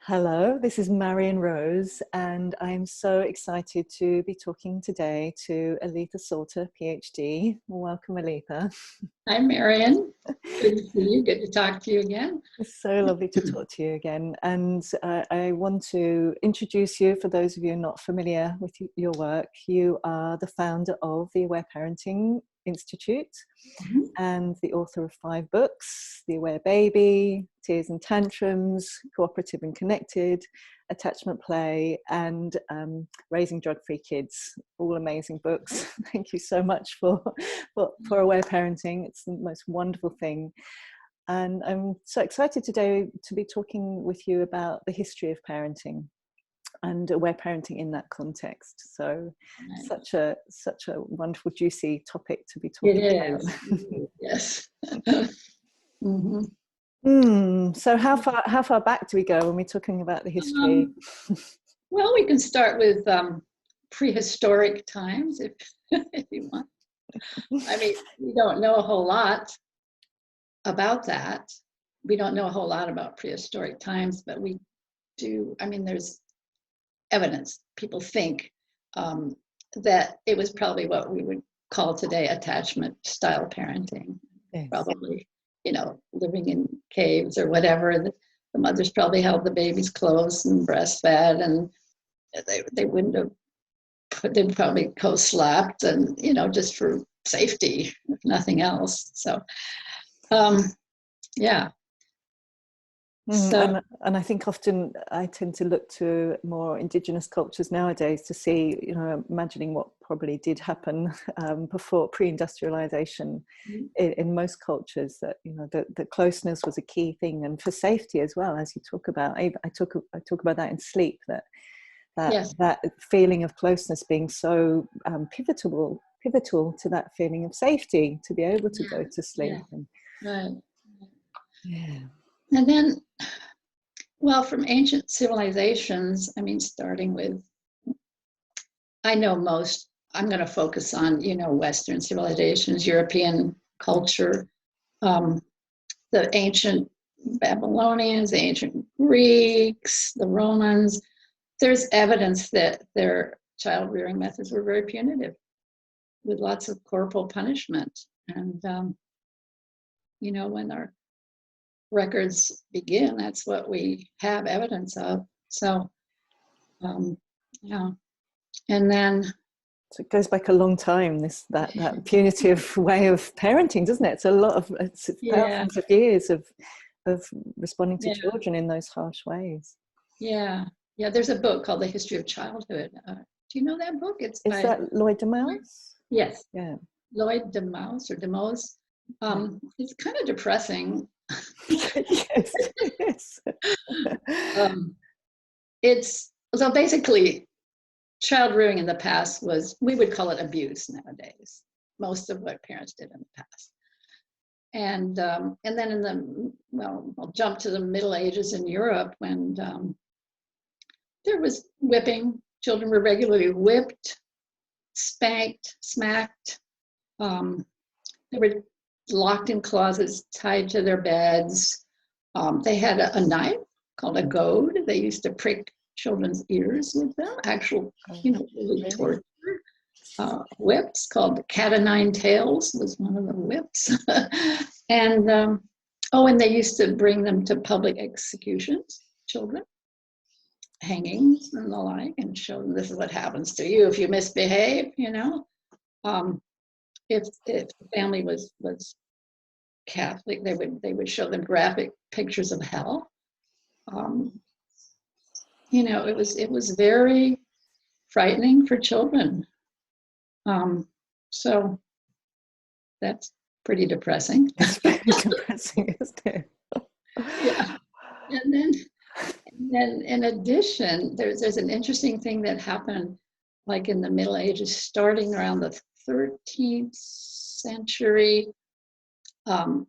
Hello, this is Marion Rose, and I'm so excited to be talking today to Aletha Solter, Ph.D. Welcome, Aletha. Hi, Marion. Good to see you. Good to talk to you again. It's so lovely to talk to you again. And I want to introduce you, for those of you not familiar with your work. You are the founder of the Aware Parenting Institute and the author of 5 books: The Aware Baby, Tears and Tantrums, Cooperative and Connected, Attachment Play, and Raising Drug-Free Kids. All amazing books. Thank you so much for Aware Parenting. It's the most wonderful thing. And I'm so excited today to be talking with you about the history of parenting and aware parenting in that context. So nice. such a wonderful, juicy topic to be talking about. Yes. So how far back do we go when we're talking about the history? Well, we can start with prehistoric times if you want. I mean, we don't know a whole lot about that. We don't know a whole lot about prehistoric times, but we do. I mean, there's evidence. People think that it was probably what we would call today attachment style parenting. Yes. Probably, living in caves or whatever. The mothers probably held the babies close and breastfed, and they wouldn't have. They'd probably co-slept, and just for safety, if nothing else. So, yeah. So, and I think often I tend to look to more indigenous cultures nowadays to see, imagining what probably did happen before pre-industrialization in most cultures, that the closeness was a key thing, and for safety as well, as you talk about. I talk about that in Sleep, yes. that feeling of closeness being so pivotal to that feeling of safety, to be able to go to sleep. Right. Yeah. And then, well, from ancient civilizations, I mean, starting with, I'm going to focus on, Western civilizations, European culture, the ancient Babylonians, the ancient Greeks, the Romans. There's evidence that their child rearing methods were very punitive, with lots of corporal punishment. And, when our records begin, that's what we have evidence of. So, yeah. And then, so it goes back a long time, that punitive way of parenting, doesn't it? It's thousands of years of responding to children in those harsh ways. Yeah. There's a book called The History of Childhood. Do you know that book? Is that Lloyd Demouse? Yes. Yeah. Lloyd Demouse or Demouse. It's kind of depressing. Yes. It's so basically, child rearing in the past was, we would call it abuse nowadays, most of what parents did in the past. And then I'll jump to the Middle Ages in Europe, when there was whipping. Children were regularly whipped, spanked, smacked. They were locked in closets, tied to their beds. They had a knife called a goad. They used to prick children's ears with them. Actual, really torture. Whips called the cat o' nine tails was one of the whips. And and they used to bring them to public executions, children, hangings and the like, and show them, this is what happens to you if you misbehave. If the family was Catholic, they would show them graphic pictures of hell. It was very frightening for children. So that's pretty depressing. It's very depressing, isn't it? Yeah. And then in addition, there's an interesting thing that happened, like in the Middle Ages, starting around the 13th century. The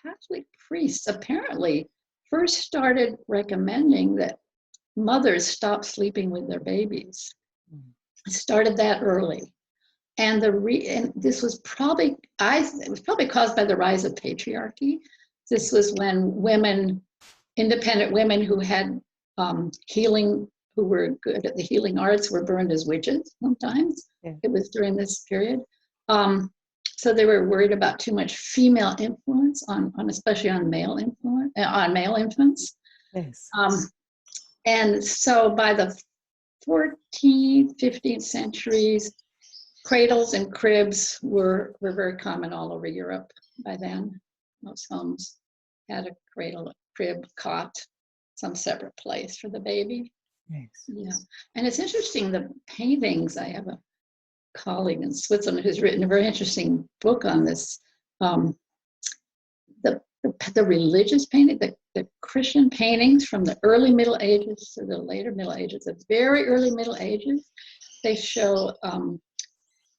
Catholic priests apparently first started recommending that mothers stop sleeping with their babies. It started that early. And this was probably, it was probably caused by the rise of patriarchy. This was when independent women who had healing, who were good at the healing arts, were burned as witches sometimes. Yeah. It was during this period. So they were worried about too much female influence on especially on male influence, on male infants. Yes. And so by the 14th, 15th centuries, cradles and cribs were very common all over Europe by then. Most homes had a cradle, a crib, cot, some separate place for the baby. Yes. Yeah. And it's interesting, the paintings, I have a colleague in Switzerland who's written a very interesting book on this. The religious painting, the Christian paintings from the early Middle Ages to the later Middle Ages, the very early Middle Ages, they show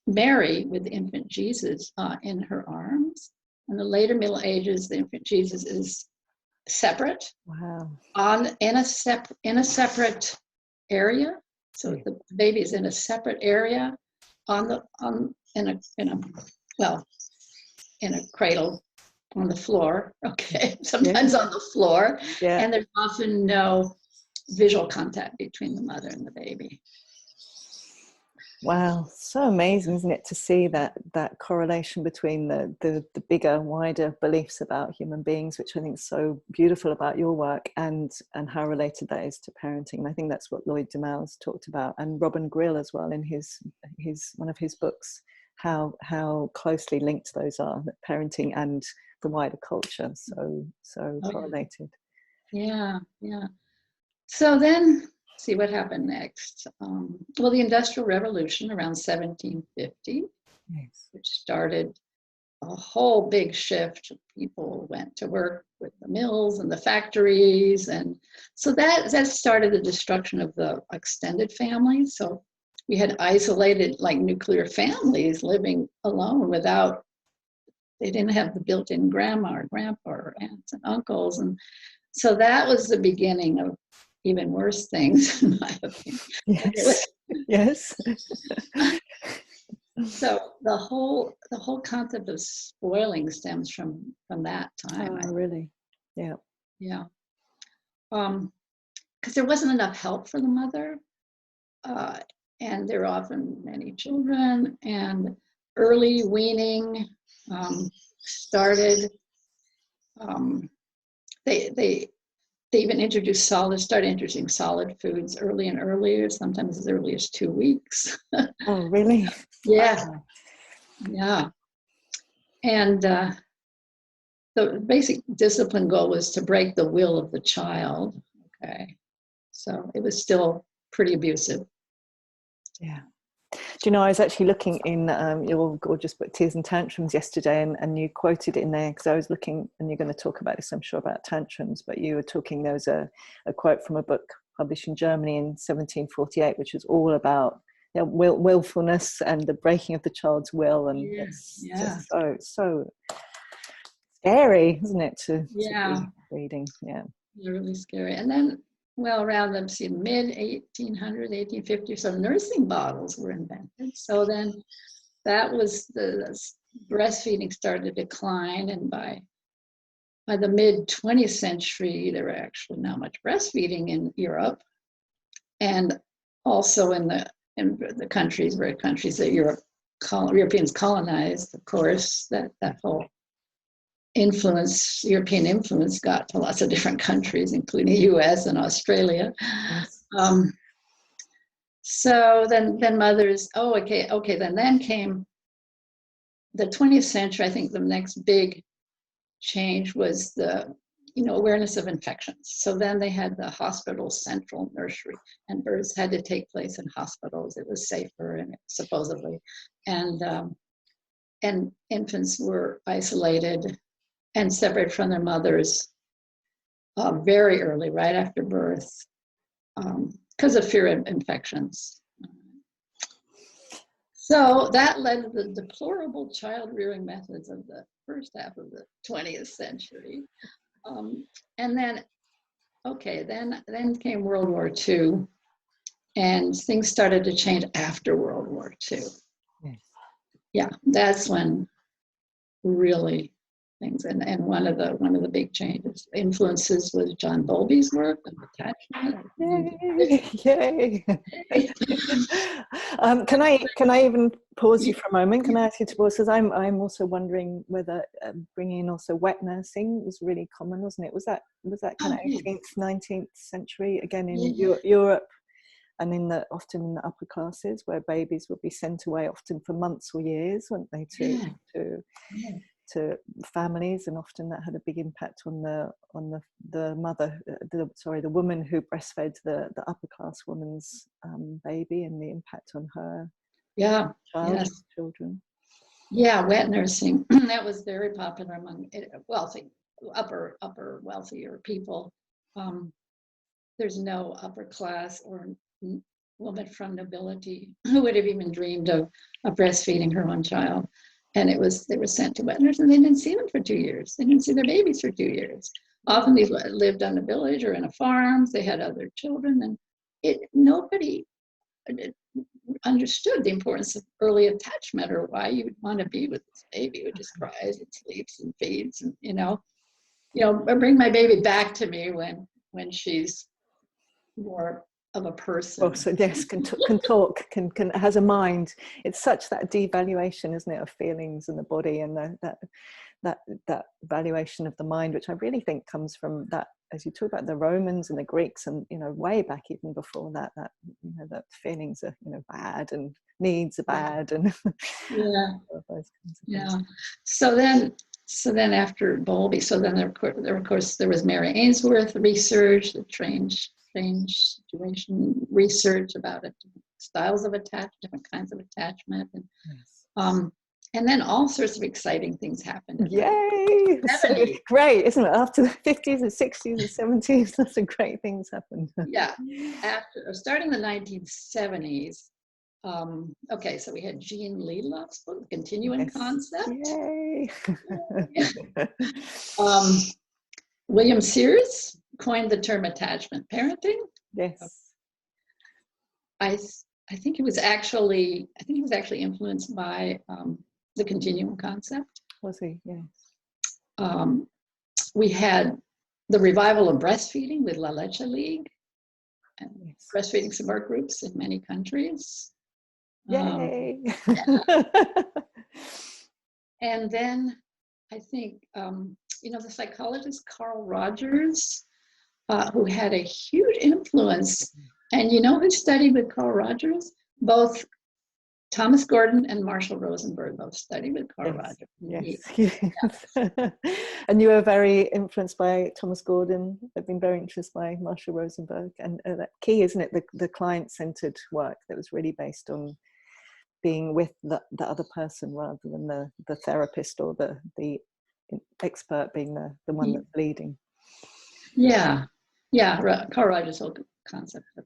Mary with the infant Jesus in her arms. In the later Middle Ages, the infant Jesus is separate. Wow. In a separate area. So the baby is in a separate area in a cradle on the floor. Okay, sometimes on the floor. Yeah. And there's often no visual contact between the mother and the baby. Wow, so amazing, isn't it, to see that correlation between the bigger, wider beliefs about human beings, which I think is so beautiful about your work, and how related that is to parenting. And I think that's what Lloyd DeMail's talked about, and Robin Grill as well in his one of his books, how closely linked those are, that parenting and the wider culture, so correlated. Yeah. So then, see what happened next. Well, the Industrial Revolution around 1750, Yes. which started a whole big shift. People went to work with the mills and the factories, and so that started the destruction of the extended family. So we had isolated, like, nuclear families living alone they didn't have the built-in grandma or grandpa or aunts and uncles, and so that was the beginning of even worse things, in my opinion. Yes. Yes. So the whole concept of spoiling stems from that time. Oh, really? Yeah. Yeah. Because there wasn't enough help for the mother, and there were often many children, and early weaning started. They even started introducing solid foods early and earlier, sometimes as early as 2 weeks. Oh, really? Yeah. Wow. Yeah. And the basic discipline goal was to break the will of the child. Okay. So it was still pretty abusive. Yeah. Do you know, I was actually looking in your gorgeous book, Tears and Tantrums, yesterday, and you quoted it in there, because I was looking, and you're going to talk about this, I'm sure, about tantrums, but you were talking, there was a quote from a book published in Germany in 1748, which was all about willfulness and the breaking of the child's will, and it's just so scary, isn't it, to be reading? Yeah. Really scary. And then, well, around the mid-1800s, 1850, so nursing bottles were invented. So then that was the breastfeeding started to decline, and by the mid-20th century, there were actually not much breastfeeding in Europe, and also in the countries that Europeans colonized. Of course, that whole European influence got to lots of different countries, including the US and Australia. Yes. So then mothers, then came the 20th century. I think the next big change was the awareness of infections. So then they had the hospital central nursery, and births had to take place in hospitals. It was safer, and supposedly, and infants were isolated and separated from their mothers very early, right after birth, because of fear of infections. So that led to the deplorable child rearing methods of the first half of the 20th century. And then came World War II, and things started to change after World War II. Yes. Yeah, that's when really things. And one of the big changes, influences, was John Bowlby's work on attachment. Yay! Yay! Can I even pause you for a moment? Can I ask you to pause? Because I'm also wondering whether bringing in also wet nursing was really common, wasn't it? Was that kind of 18th, 19th century again in Europe, and often in the upper classes, where babies would be sent away often for months or years, weren't they, to families, and often that had a big impact on the mother, the woman who breastfed the upper class woman's baby, and the impact on her children. Yeah, wet nursing, that was very popular among wealthy, upper wealthier people. There's no upper class or woman from nobility who would have even dreamed of breastfeeding her own child. And they were sent to wet nurses, and they didn't see them for 2 years. They didn't see their babies for 2 years. Often they lived on a village or in a farm. They had other children, and nobody understood the importance of early attachment, or why you would want to be with this baby who just cries and sleeps and feeds, and bring my baby back to me when she's more of a person. Oh, so yes, can talk, has a mind. It's such that devaluation, isn't it, of feelings in the body, and that valuation of the mind, which I really think comes from that, as you talk about the Romans and the Greeks, and way back even before that that feelings are bad and needs are bad, and those kinds of things. So then after Bowlby, there was Mary Ainsworth research, the strange situation research about it, styles of attachment, different kinds of attachment, and then all sorts of exciting things happened. Yay! So great, isn't it? After the 50s and 60s and 70s, lots of great things happened. Yeah, starting the 1970s. So we had Jean Leeloff's book, Continuum Concept. Yay! William Sears coined the term attachment parenting. Yes. I think it was actually influenced by the continuum concept. Was he? Yes. We had the revival of breastfeeding with La Leche League, and breastfeeding support groups in many countries. Yay! And then I think the psychologist Carl Rogers, who had a huge influence. And who studied with Carl Rogers? Both Thomas Gordon and Marshall Rosenberg both studied with Carl Rogers. Yes. And you were very influenced by Thomas Gordon. I've been very influenced by Marshall Rosenberg. And that key, isn't it? The client-centered work that was really based on being with the other person rather than the therapist or the expert being the one that's leading. Carl Rogers' whole concept of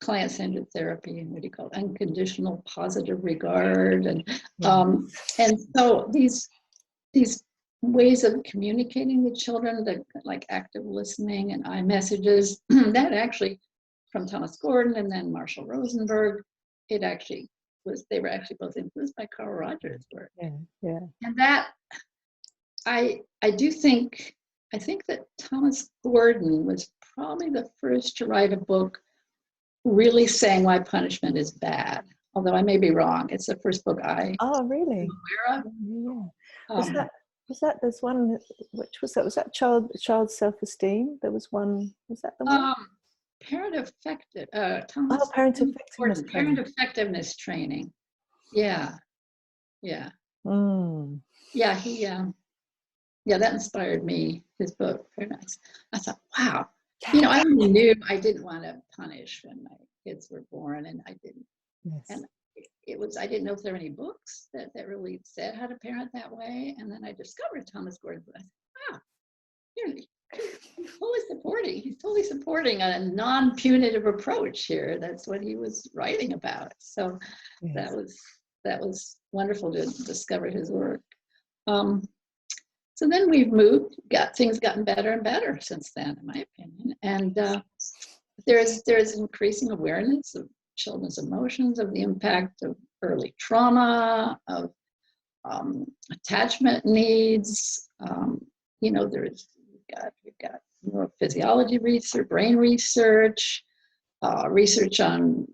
client-centered therapy, and what do you call it? Unconditional positive regard, and so these ways of communicating with children, like active listening and iMessages, that actually from Thomas Gordon and then Marshall Rosenberg, they were actually both influenced by Carl Rogers' work. Yeah. And that I think that Thomas Gordon was probably the first to write a book really saying why punishment is bad. Although I may be wrong. It's the first book I really am aware of. Yeah. Was that there's one, which was that? Was that child self-esteem? There was one, was that the one? Parent effective parent effectiveness training. Yeah. Yeah, That inspired me, his book. Very nice. I thought, wow. I already knew I didn't want to punish when my kids were born, and I didn't. Yes. And I didn't know if there were any books that really said how to parent that way. And then I discovered Thomas Gordon. I thought, wow, he's totally supporting a non-punitive approach here. That's what he was writing about. So that was wonderful to discover his work. So then we've things gotten better and better since then, in my opinion. And there's increasing awareness of children's emotions, of the impact of early trauma, of attachment needs. You know, we've got neurophysiology research, brain research, research on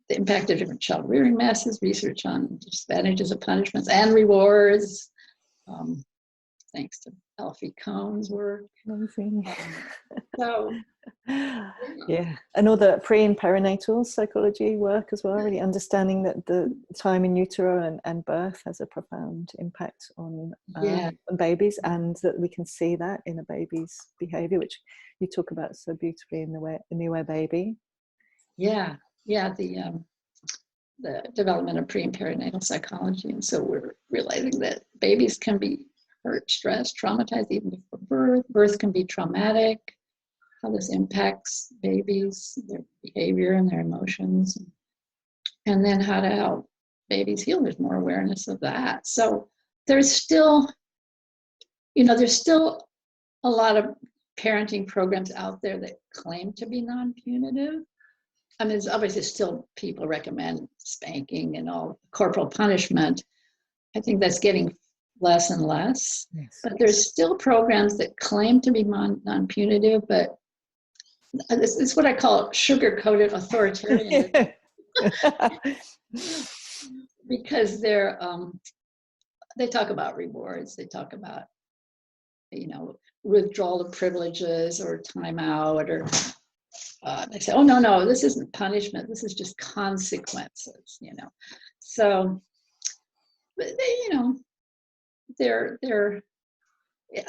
the impact of different child rearing methods, research on disadvantages of punishments and rewards, thanks to Alfie Cohn's work. Amazing. So, yeah, and all the pre and perinatal psychology work as well, really understanding that the time in utero and birth has a profound impact on babies, and that we can see that in a baby's behavior, which you talk about so beautifully in the New Aware Baby. Yeah, the development of pre and perinatal psychology. And so we're realizing that babies can be hurt, stressed, traumatized even before birth. Birth can be traumatic, how this impacts babies, their behavior and their emotions. And then how to help babies heal. There's more awareness of that. So there's still, there's still a lot of parenting programs out there that claim to be non-punitive. I mean, there's obviously still people recommend spanking and all corporal punishment. I think that's getting less and less. Yes. But there's still programs that claim to be non-punitive, but it's what I call sugar-coated authoritarianism. Because they talk about rewards, they talk about, withdrawal of privileges or timeout, or they say, oh, no, this isn't punishment, this is just consequences, So, but they're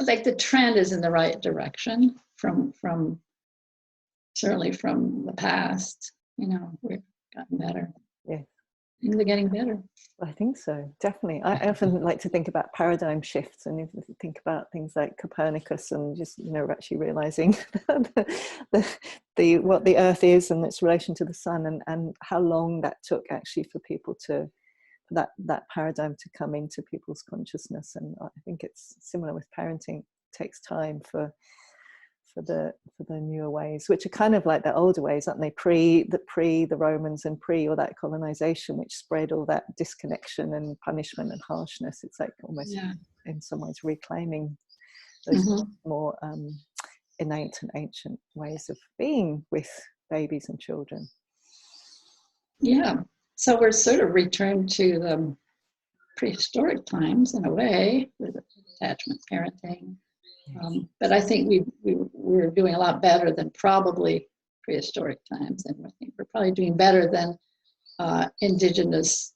like, the trend is in the right direction from certainly from the past. We've gotten better. Yeah, Things are getting better. I think so, definitely. I often like to think about paradigm shifts, and if you think about things like Copernicus, and just actually realizing what the Earth is and its relation to the sun, and how long that took actually for people to that paradigm to come into people's consciousness. And I think it's similar with parenting. It takes time for the newer ways, which are kind of like the older ways, aren't they? Pre the Romans and pre all that colonization, which spread all that disconnection and punishment and harshness. It's like almost in some ways reclaiming those more innate and ancient ways of being with babies and children. Yeah, so we're sort of returned to the prehistoric times in a way with attachment parenting. But I think we're doing a lot better than probably prehistoric times, and I think we're probably doing better than indigenous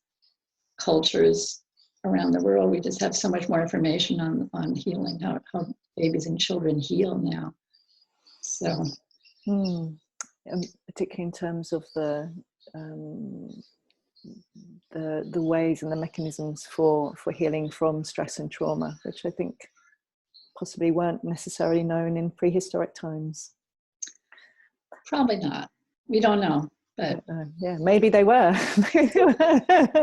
cultures around the world. We just have so much more information on healing, how babies and children heal now. So, particularly in terms of the ways and the mechanisms for healing from stress and trauma, which I think possibly weren't necessarily known in prehistoric times. Probably not. We don't know, but yeah, maybe they were.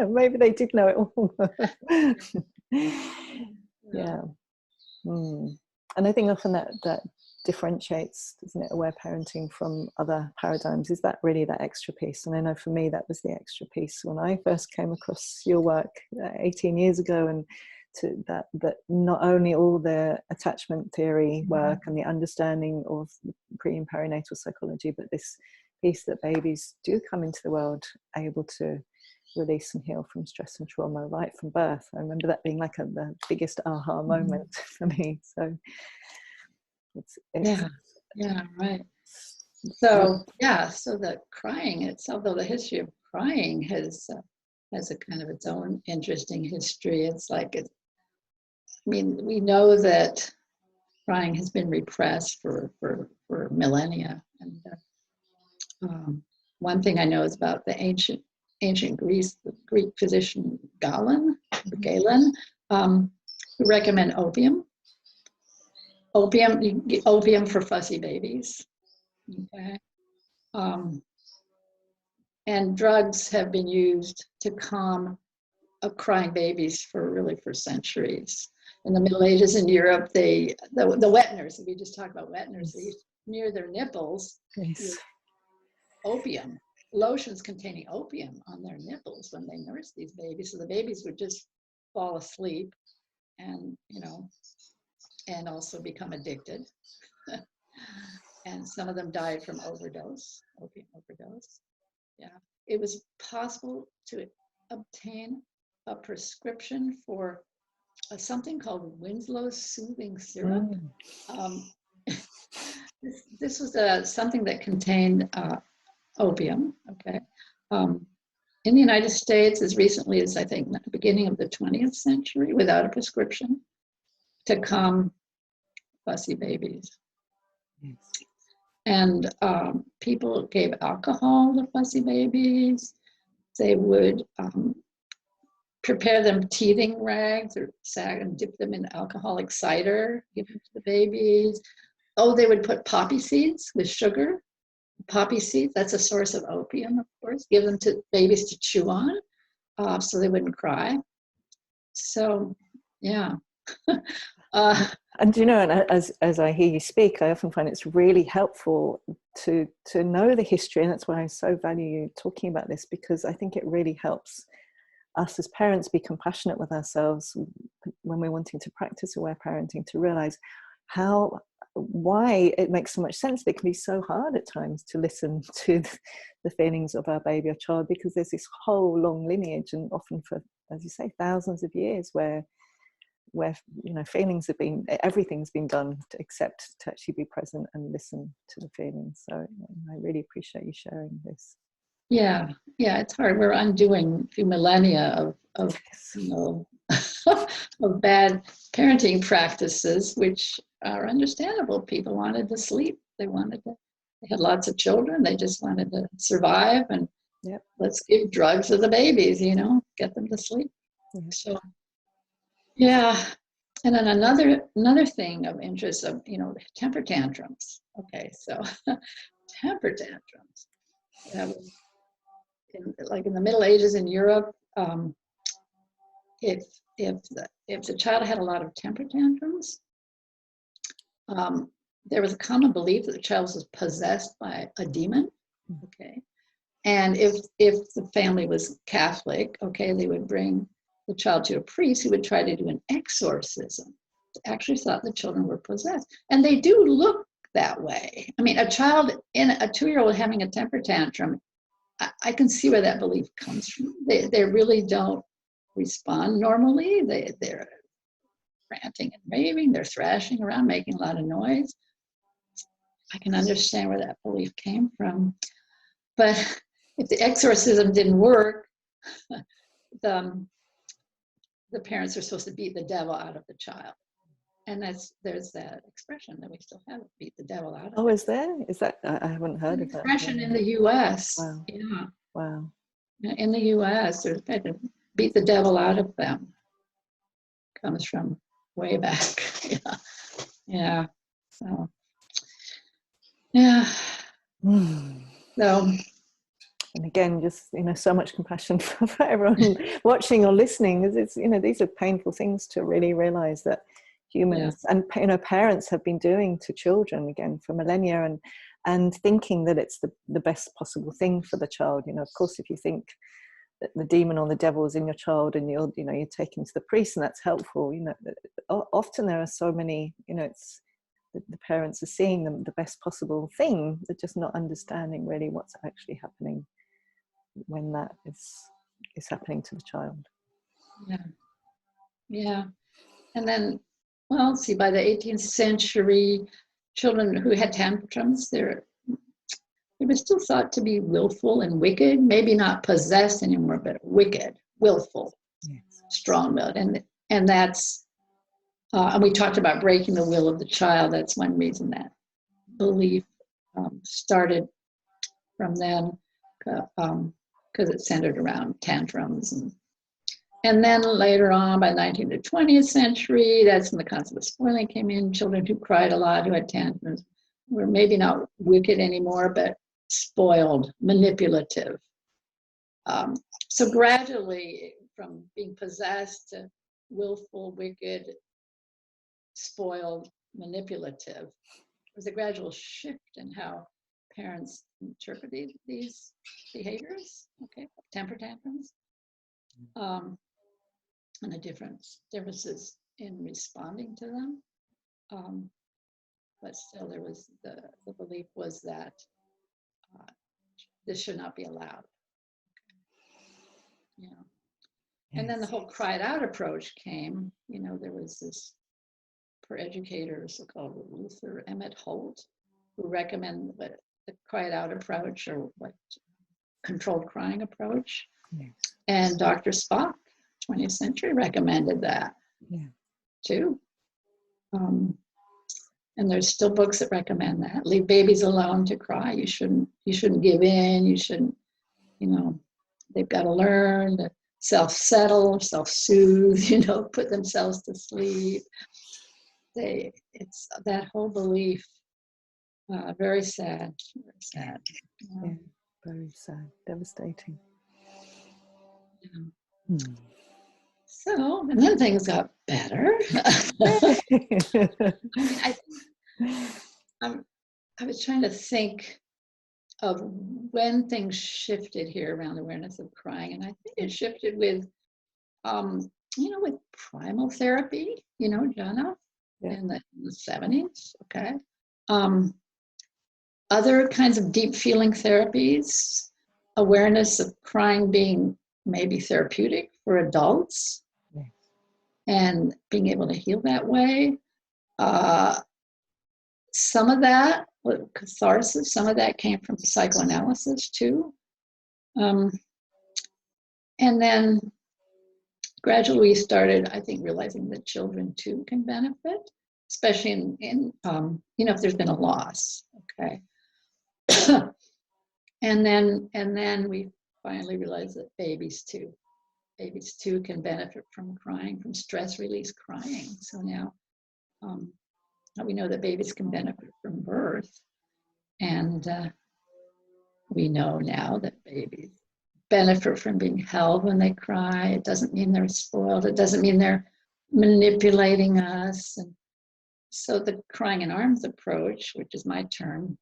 Maybe they did know it all. Yeah. And I think often that differentiates, doesn't it, aware parenting from other paradigms, is that really that extra piece. And I know for me that was the extra piece when I first came across your work 18 years ago, and to that not only all the attachment theory work and the understanding of pre and perinatal psychology, but this piece that babies do come into the world able to release and heal from stress and trauma right from birth. I remember that being like the biggest aha moment for me. So it's right. So so the crying itself, though the history of crying has a kind of its own interesting history. It's like we know that crying has been repressed for millennia. And one thing I know is about the ancient Greece, the Greek physician Galen, who recommend opium. You get opium for fussy babies. Okay. And drugs have been used to calm crying babies for centuries. In the Middle Ages in Europe, the wet nurses, we just talked about wet nurses, they used to smear their nipples with opium, lotions containing opium on their nipples when they nursed these babies. So the babies would just fall asleep and, and also become addicted. And some of them died from opium overdose. Yeah, it was possible to obtain a prescription for something called Winslow's soothing syrup. This was something that contained opium. Okay, in the United States, as recently as I think the beginning of the 20th century, without a prescription, to calm fussy babies. Yes. And people gave alcohol to fussy babies. They would prepare them teething rags or sag and dip them in alcoholic cider, give them to the babies. Oh, they would put poppy seeds with sugar. Poppy seeds, that's a source of opium, of course. Give them to babies to chew on so they wouldn't cry. So, yeah. And and as I hear you speak, I often find it's really helpful to know the history, and that's why I so value you talking about this, because I think it really helps us as parents be compassionate with ourselves when we're wanting to practice aware parenting, to realize why it makes so much sense. It can be so hard at times to listen to the feelings of our baby or child, because there's this whole long lineage, and often for, as you say, thousands of years where feelings have been, everything's been done except to actually be present and listen to the feelings. So I really appreciate you sharing this. Yeah, it's hard. We're undoing a few millennia of of bad parenting practices, which are understandable. People wanted to sleep. They had lots of children. They just wanted to survive, and let's give drugs to the babies, get them to sleep. So, yeah. And then another thing of interest of, temper tantrums. Okay, so temper tantrums. In the Middle Ages in Europe, if the child had a lot of temper tantrums, there was a common belief that the child was possessed by a demon. Okay, and if the family was Catholic, okay, they would bring the child to a priest who would try to do an exorcism. They actually thought the children were possessed, and they do look that way. I mean, a 2-year-old having a temper tantrum, I can see where that belief comes from. They really don't respond normally. They're ranting and raving. They're thrashing around, making a lot of noise. I can understand where that belief came from. But if the exorcism didn't work, the parents are supposed to beat the devil out of the child. And there's that expression that we still have, beat the devil out of Oh, is there? Is that? I haven't heard of that. Expression in the U.S. Wow. Yeah. Wow. In the U.S., there's kind of beat the devil out of them. Comes from way back. Yeah. So, yeah. So. And again, just so much compassion for everyone watching or listening. It's these are painful things to really realize that humans and parents have been doing to children again for millennia, and thinking that it's the best possible thing for the child. Of course, if you think that the demon or the devil is in your child and you're taken to the priest and that's helpful, often there are so many, it's the parents are seeing them the best possible thing. They're just not understanding really what's actually happening when that is happening to the child. Yeah. And then, by the 18th century, children who had tantrums, they were still thought to be willful and wicked, maybe not possessed anymore, but wicked, willful, strong-willed. And that's, and we talked about breaking the will of the child. That's one reason that belief started from then, because it centered around tantrums. And then later on, by the 19th to 20th century, that's when the concept of spoiling came in. Children who cried a lot, who had tantrums, were maybe not wicked anymore, but spoiled, manipulative. So gradually, from being possessed to willful, wicked, spoiled, manipulative, there's a gradual shift in how parents interpret these behaviors, temper tantrums. and the differences in responding to them. But still, there was the belief was that this should not be allowed. You know. And then the whole cried out approach came. You know, there was this for educators called Luther Emmett Holt, who recommended the cried out approach, or what controlled crying approach. Yes. And Dr. Spock, 20th century, recommended that too. And there's still books that recommend that. Leave babies alone to cry. You shouldn't give in. You shouldn't, you know, they've got to learn to self-settle, self-soothe, you know, put themselves to sleep. It's that whole belief, very sad, very sad. Yeah, very sad, devastating. Yeah. So, and then things got better. I was trying to think of when things shifted here around awareness of crying, and I think it shifted with, you know, with primal therapy, you know, Jana, in the 70s. Okay. Other kinds of deep feeling therapies, awareness of crying being maybe therapeutic for adults, and being able to heal that way. Some of that, catharsis, some of that came from psychoanalysis too. And then gradually we started, I think, realizing that children too can benefit, especially in you know, if there's been a loss, okay. and then we finally realized that babies too can benefit from crying, from stress release crying. So now we know that babies can benefit from birth, and we know now that babies benefit from being held when they cry. It doesn't mean they're spoiled. It doesn't mean they're manipulating us. And so the crying in arms approach, which is my term,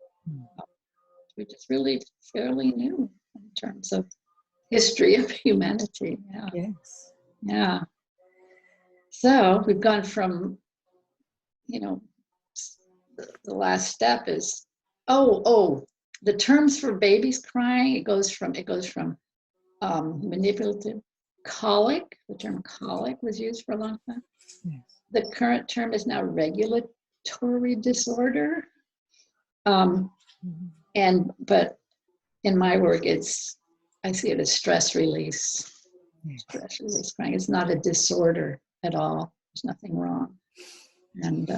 which is really fairly new in terms of history of humanity. Yeah. Yes. Yeah. So we've gone from, you know, the last step is, the terms for babies crying, it goes from manipulative colic. The term colic was used for a long time. Yes. The current term is now regulatory disorder. But in my work, I see it as stress release. Yes. Stress release crying. It's not a disorder at all. There's nothing wrong. And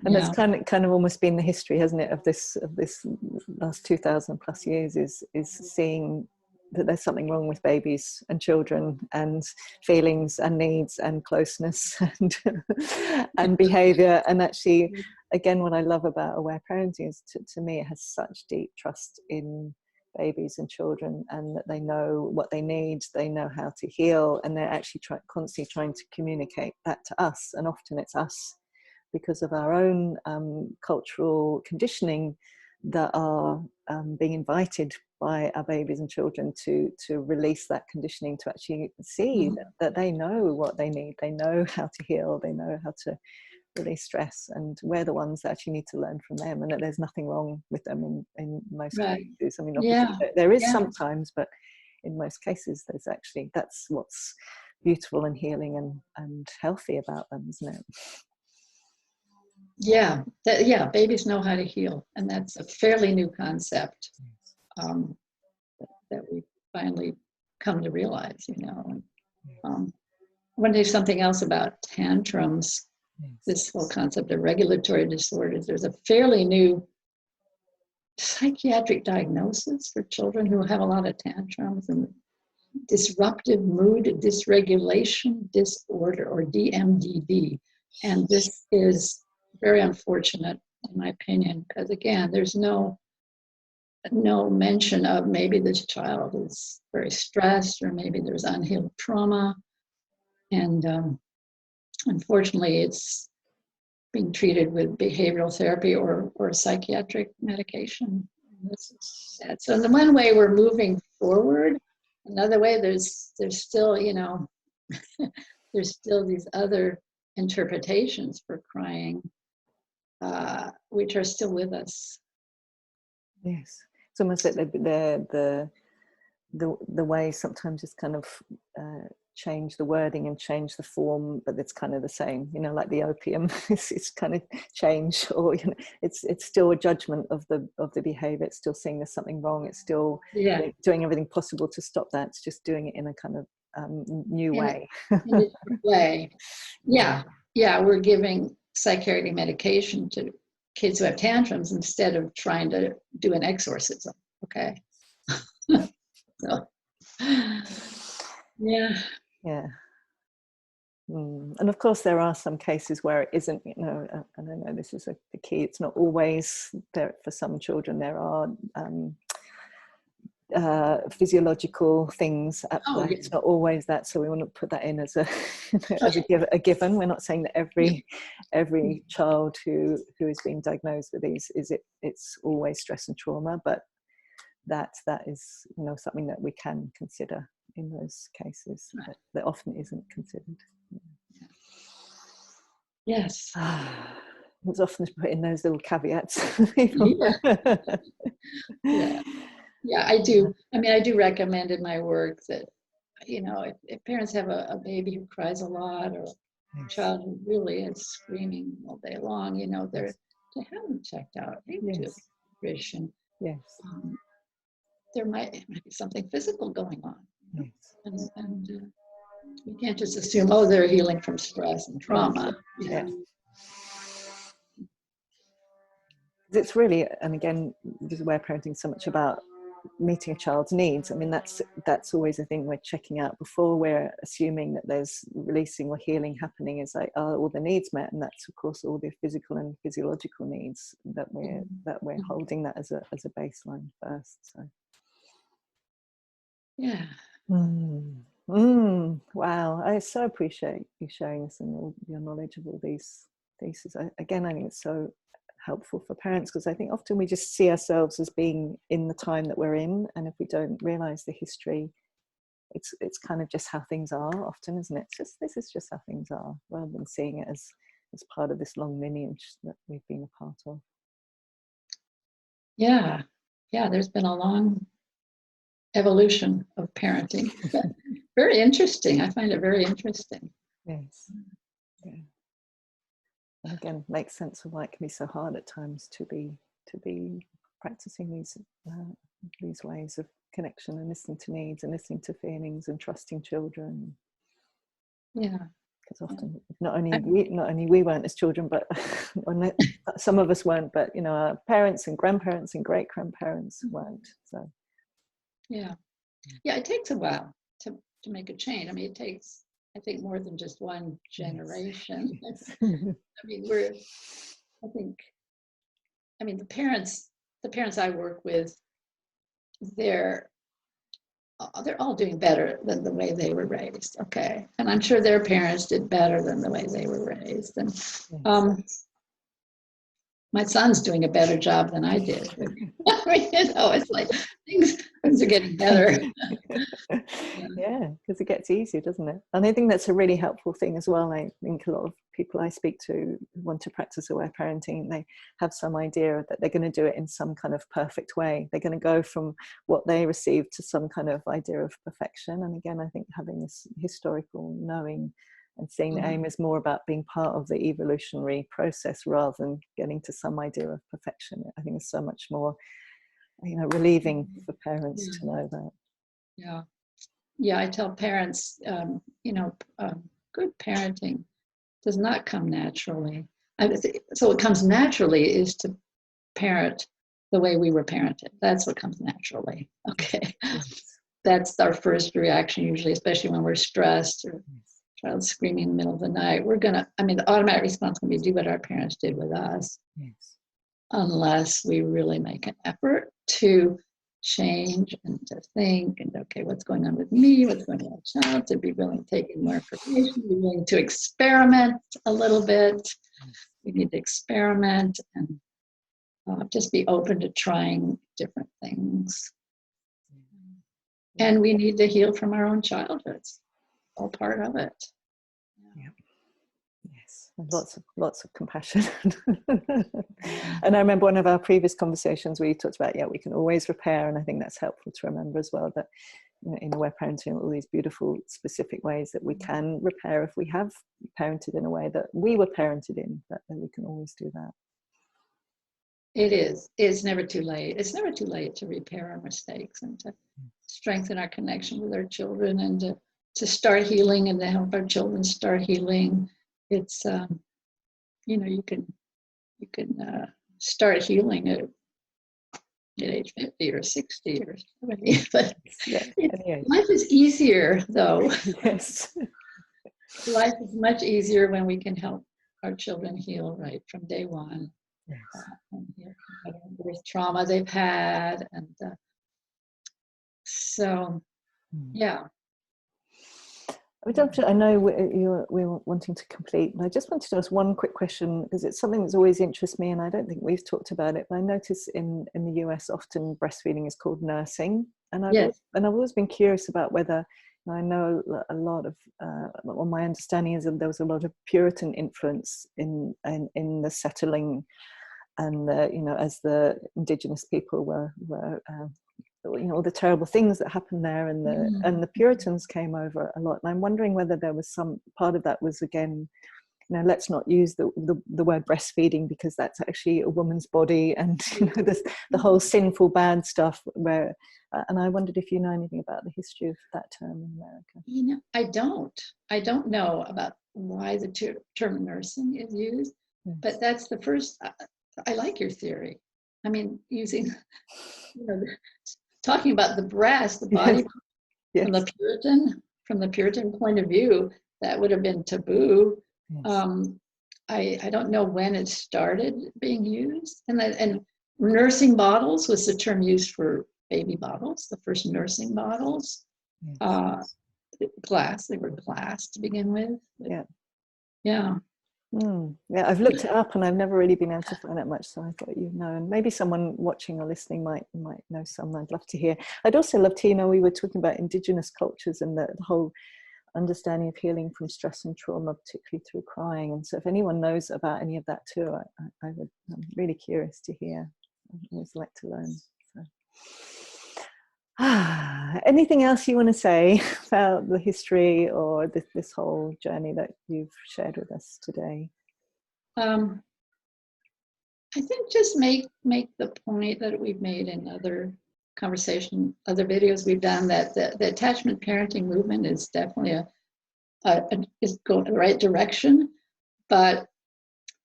that's kind of almost been the history, hasn't it, of this last 2,000 plus years, is seeing that there's something wrong with babies and children, and feelings and needs and closeness and behavior. And actually, again, what I love about aware parenting is, to me, it has such deep trust in babies and children, and that they know what they need, they know how to heal, and they're actually constantly trying to communicate that to us. And often it's us, because of our own cultural conditioning, that are being invited by our babies and children to release that conditioning, to actually see that they know what they need, they know how to heal, they know how to release stress, and we're the ones that actually need to learn from them, and that there's nothing wrong with them in most cases. I mean, obviously there is sometimes, but in most cases there's actually, that's what's beautiful and healing and healthy about them, isn't it? Yeah, babies know how to heal, and that's a fairly new concept that we finally come to realize, you know. I want to do something else about tantrums, this whole concept of regulatory disorders. There's a fairly new psychiatric diagnosis for children who have a lot of tantrums, and disruptive mood dysregulation disorder, or DMDD. And this is very unfortunate, in my opinion, because again, there's no mention of maybe this child is very stressed, or maybe there's unhealed trauma, and unfortunately, it's being treated with behavioral therapy or psychiatric medication. This is sad. So in the one way we're moving forward another way, there's still, there's still these other interpretations for crying, which are still with us. Yes, it's almost like the way sometimes it's kind of change the wording and change the form, but it's kind of the same, like the opium. it's kind of change, or it's still a judgment of the behavior. It's still saying there's something wrong. It's still doing everything possible to stop that. It's just doing it in a kind of new way. In a different way. Yeah. We're giving psychiatric medication to kids who have tantrums instead of trying to do an exorcism. Okay. So, yeah. And of course there are some cases where it isn't, I don't know, this is the key. It's not always there. For some children there are physiological things at play. It's not always that, so we want to put that in as a a given. We're not saying that every child who is being diagnosed with these it's always stress and trauma, but that is something that we can consider in those cases that often isn't considered. Yes. It's often put in those little caveats. Yeah, I do. I mean, I do recommend in my work that, if parents have a baby who cries a lot, or a child who really is screaming all day long, they're to have them checked out. Maybe to a pediatrician. Yes. There might be something physical going on. Yes. And we can't just assume, they're healing from stress and trauma. Yeah. It's really, and again, this is where parenting so much about meeting a child's needs. I mean, that's always a thing we're checking out before we're assuming that there's releasing or healing happening. Is like, are all the needs met? And that's of course all the physical and physiological needs that we're holding that as a baseline first. So yeah. Wow, I so appreciate you sharing this and all your knowledge of all these theses. Again, I think it's so helpful for parents, because I think often we just see ourselves as being in the time that we're in, and if we don't realize the history, it's kind of just how things are often, isn't it? This is just how things are, rather than seeing it as part of this long lineage that we've been a part of. Yeah, there's been a long evolution of parenting. Very interesting. I find it very interesting. Yes. Yeah. And again, makes sense of why it can be so hard at times to be practicing these ways of connection and listening to needs and listening to feelings and trusting children. Yeah, because often not only we weren't as children, but some of us weren't, but our parents and grandparents and great grandparents weren't. So yeah, it takes a while to make a change. I mean, it takes, I think, more than just one generation. Yes. I mean, the parents I work with, they're all doing better than the way they were raised. Okay. And I'm sure their parents did better than the way they were raised. And my son's doing a better job than I did. I mean, it's like things are getting better. Yeah, because it gets easier, doesn't it? And I think that's a really helpful thing as well. I think a lot of people I speak to want to practice aware parenting. They have some idea that they're going to do it in some kind of perfect way. They're going to go from what they received to some kind of idea of perfection. And again, I think having this historical knowing and seeing the aim is more about being part of the evolutionary process rather than getting to some idea of perfection. I think it's so much more, relieving for parents to know that. Yeah, I tell parents, good parenting does not come naturally. So what comes naturally is to parent the way we were parented. That's what comes naturally. Okay. That's our first reaction usually, especially when we're stressed or child screaming in the middle of the night. The automatic response can be do what our parents did with us. Yes. Unless we really make an effort to change and to think and, okay, what's going on with me? What's going on with the child? To be willing to take in more information, be willing to experiment a little bit. We need to experiment and just be open to trying different things. And we need to heal from our own childhoods. All part of it. Yeah. Yes, and lots of compassion. And I remember one of our previous conversations where you talked about, we can always repair, and I think that's helpful to remember as well, that in aware parenting, all these beautiful specific ways that we can repair if we have parented in a way that we were parented in, that we can always do that. It is. It's never too late. It's never too late to repair our mistakes and to strengthen our connection with our children, and to start healing and to help our children start healing. It's you can start healing at age 50 or 60 or 70, but life is easier though. Yes. Life is much easier when we can help our children heal right from day one. Yes. And heal from whatever trauma they've had, and so yeah. Doctor, I know we're wanting to complete, and I just wanted to ask one quick question, because it's something that's always interested me, and I don't think we've talked about it, but I notice in the US often breastfeeding is called nursing, and I've always been curious about whether, I know a lot of, well, my understanding is that there was a lot of Puritan influence in the settling, and as the indigenous people were all the terrible things that happened there, and the Puritans came over a lot, and I'm wondering whether there was some part of that was, again, let's not use the word breastfeeding, because that's actually a woman's body, and this, the whole sinful bad stuff, where and I wondered if you know anything about the history of that term in America. I don't know about why the term nursing is used, but that's the first. I like your theory. I mean, using talking about the breast, the body, yes. from the Puritan point of view, that would have been taboo. Yes. I don't know when it started being used, and nursing bottles was the term used for baby bottles, the first nursing bottles. Yes. Glass, they were glass to begin with. Yeah. Yeah, I've looked it up and I've never really been able to find out much, so I thought and maybe someone watching or listening might know some. I'd love to hear. I'd also love to, we were talking about indigenous cultures and the whole understanding of healing from stress and trauma, particularly through crying, and so if anyone knows about any of that too, I'm really curious to hear. I'd always like to learn. So. Anything else you want to say about the history or this whole journey that you've shared with us today? I think just make the point that we've made in other conversation, other videos we've done, that the attachment parenting movement is definitely is going in the right direction, but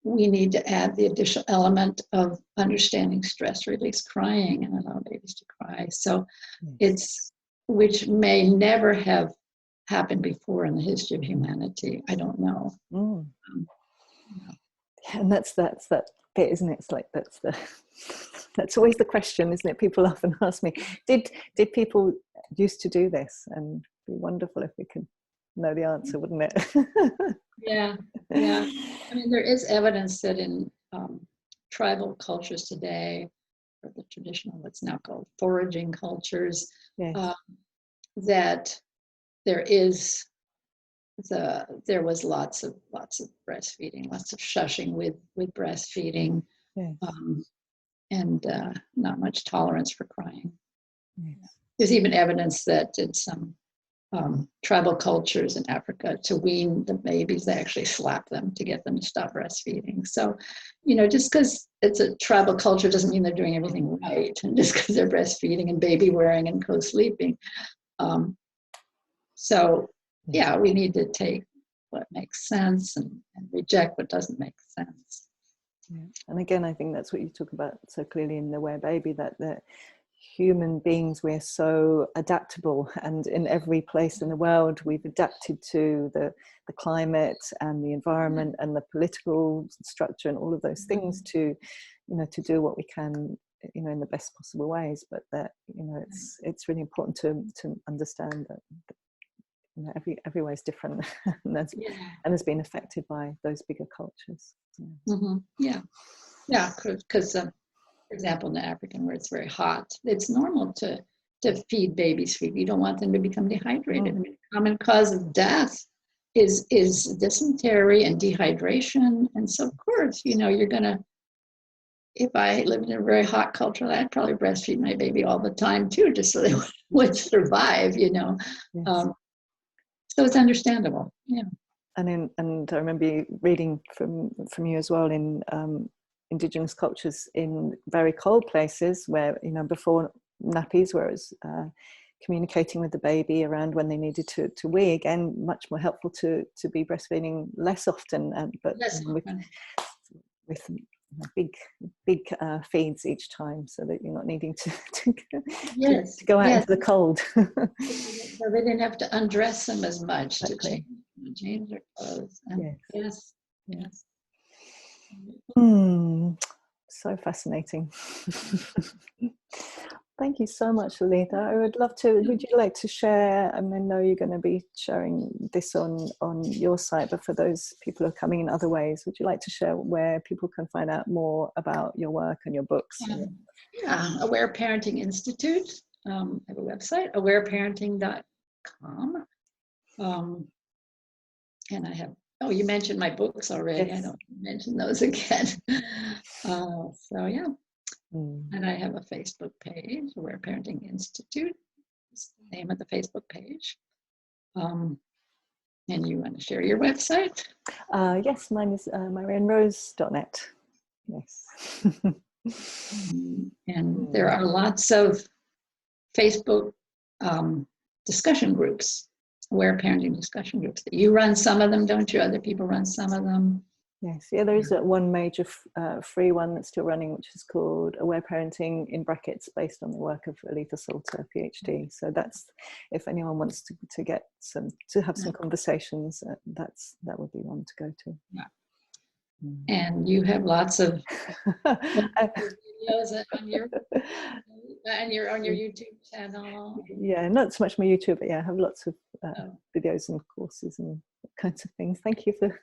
we need to add the additional element of understanding stress release crying and allow babies to cry. So it's, which may never have happened before in the history of humanity. I don't know. And that's that bit, isn't it? It's like that's always the question, isn't it? People often ask me, did people used to do this? And it'd be wonderful if we could know the answer, wouldn't it? Yeah. I mean, there is evidence that in tribal cultures today, or the traditional, what's now called foraging cultures, that there was lots of breastfeeding, lots of shushing with breastfeeding, and not much tolerance for crying. There's even evidence that in some tribal cultures in Africa, to wean the babies, they actually slap them to get them to stop breastfeeding. So, just because it's a tribal culture doesn't mean they're doing everything right, and just because they're breastfeeding and baby wearing and co-sleeping. So, we need to take what makes sense and reject what doesn't make sense. And again, I think that's what you talk about so clearly in The Aware Baby, that human beings, we're so adaptable, and in every place in the world we've adapted to the climate and the environment and the political structure and all of those things to do what we can in the best possible ways, but that it's really important to understand that every way is different and has been affected by those bigger cultures. Because for example, in the African, where it's very hot, it's normal to to feed babies food. You don't want them to become dehydrated. I mean, a common cause of death is dysentery and dehydration. And so, of course, you know, you're going to, if I lived in a very hot culture, I'd probably breastfeed my baby all the time too, just so they would survive, you know. Yes. So it's understandable. Yeah. And I remember reading from you as well in Indigenous cultures in very cold places where, you know, before nappies, where it was communicating with the baby around when they needed to wee, again, much more helpful to be breastfeeding less often, but with big feeds each time, so that you're not needing to go out into the cold. So they didn't have to undress them as much. Exactly. to change their clothes. And yes. So fascinating. Thank you so much, Aletha. I would love to, would you like to share, I mean, I know you're going to be sharing this on your site, but for those people who are coming in other ways, would you like to share where people can find out more about your work and your books? Yeah, Aware Parenting Institute. I have a website, awareparenting.com. And I have, oh, you mentioned my books already. Yes. I don't mention those again. So yeah. And I have a Facebook page, Aware Parenting Institute. It's the name of the Facebook page. And you want to share your website? Yes, mine is marianrose.net. Yes. And there are lots of Facebook discussion groups, Aware Parenting discussion groups. You run some of them, don't you? Other people run some of them. Yes, yeah, there is one major free one that's still running, which is called Aware Parenting, in brackets, based on the work of Aletha Solter, Ph.D. So that's, if anyone wants to get to have some conversations, that would be one to go to. Yeah. And you have lots of videos on your YouTube channel. Yeah, not so much my YouTube, but yeah, I have lots of videos and courses and kinds of things. Thank you for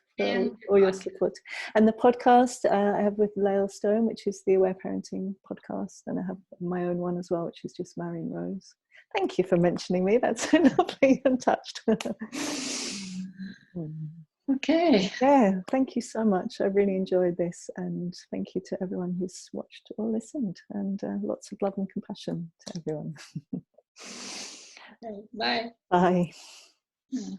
all your support. And the podcast I have with Lael Stone, which is the Aware Parenting podcast, and I have my own one as well, which is just Marian Rose. Thank you for mentioning me. That's so lovely and touched. Okay. Yeah, thank you so much. I really enjoyed this, and thank you to everyone who's watched or listened, and lots of love and compassion to everyone. Okay, bye. Bye. Yeah.